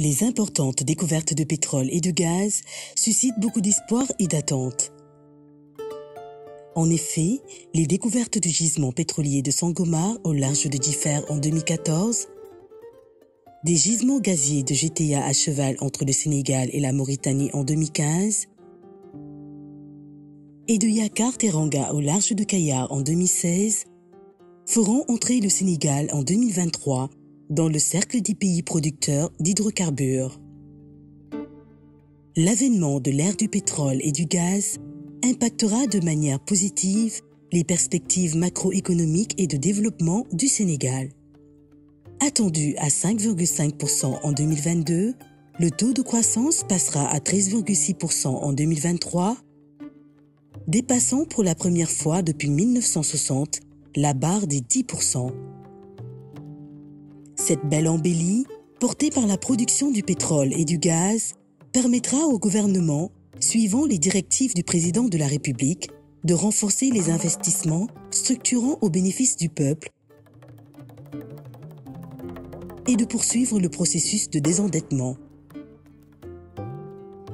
Les importantes découvertes de pétrole et de gaz suscitent beaucoup d'espoir et d'attentes. En effet, les découvertes du gisement pétrolier de Sangomar au large de Differ en 2014, des gisements gaziers de GTA à cheval entre le Sénégal et la Mauritanie en 2015 et de Yakar-Teranga au large de Kayar en 2016 feront entrer le Sénégal en 2023 dans le cercle des pays producteurs d'hydrocarbures. L'avènement de l'ère du pétrole et du gaz impactera de manière positive les perspectives macroéconomiques et de développement du Sénégal. Attendu à 5,5% en 2022, le taux de croissance passera à 13,6% en 2023, dépassant pour la première fois depuis 1960 la barre des 10%. Cette belle embellie, portée par la production du pétrole et du gaz, permettra au gouvernement, suivant les directives du président de la République, de renforcer les investissements structurants au bénéfice du peuple et de poursuivre le processus de désendettement.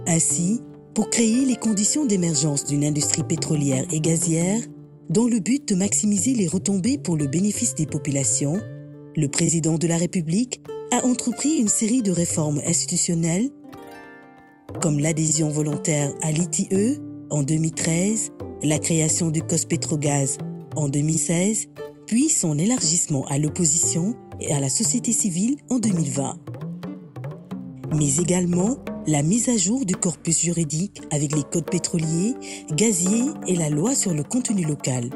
Ainsi, pour créer les conditions d'émergence d'une industrie pétrolière et gazière, dans le but de maximiser les retombées pour le bénéfice des populations, le président de la République a entrepris une série de réformes institutionnelles comme l'adhésion volontaire à l'ITIE en 2013, la création du COS-Pétrogaz en 2016, puis son élargissement à l'opposition et à la société civile en 2020. Mais également la mise à jour du corpus juridique avec les codes pétroliers, gaziers et la loi sur le contenu local.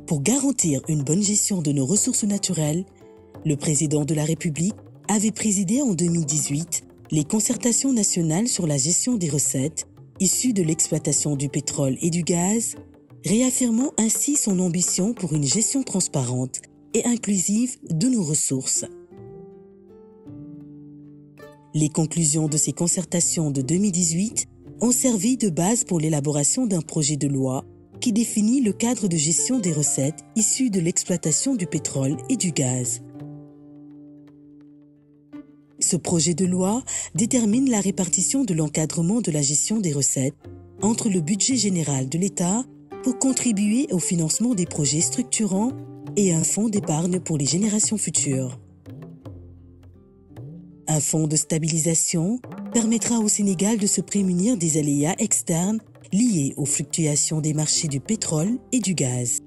Pour garantir une bonne gestion de nos ressources naturelles, le président de la République avait présidé en 2018 les concertations nationales sur la gestion des recettes issues de l'exploitation du pétrole et du gaz, réaffirmant ainsi son ambition pour une gestion transparente et inclusive de nos ressources. Les conclusions de ces concertations de 2018 ont servi de base pour l'élaboration d'un projet de loi qui définit le cadre de gestion des recettes issues de l'exploitation du pétrole et du gaz. Ce projet de loi détermine la répartition de l'encadrement de la gestion des recettes entre le budget général de l'État pour contribuer au financement des projets structurants et un fonds d'épargne pour les générations futures. Un fonds de stabilisation permettra au Sénégal de se prémunir des aléas externes liés aux fluctuations des marchés du pétrole et du gaz.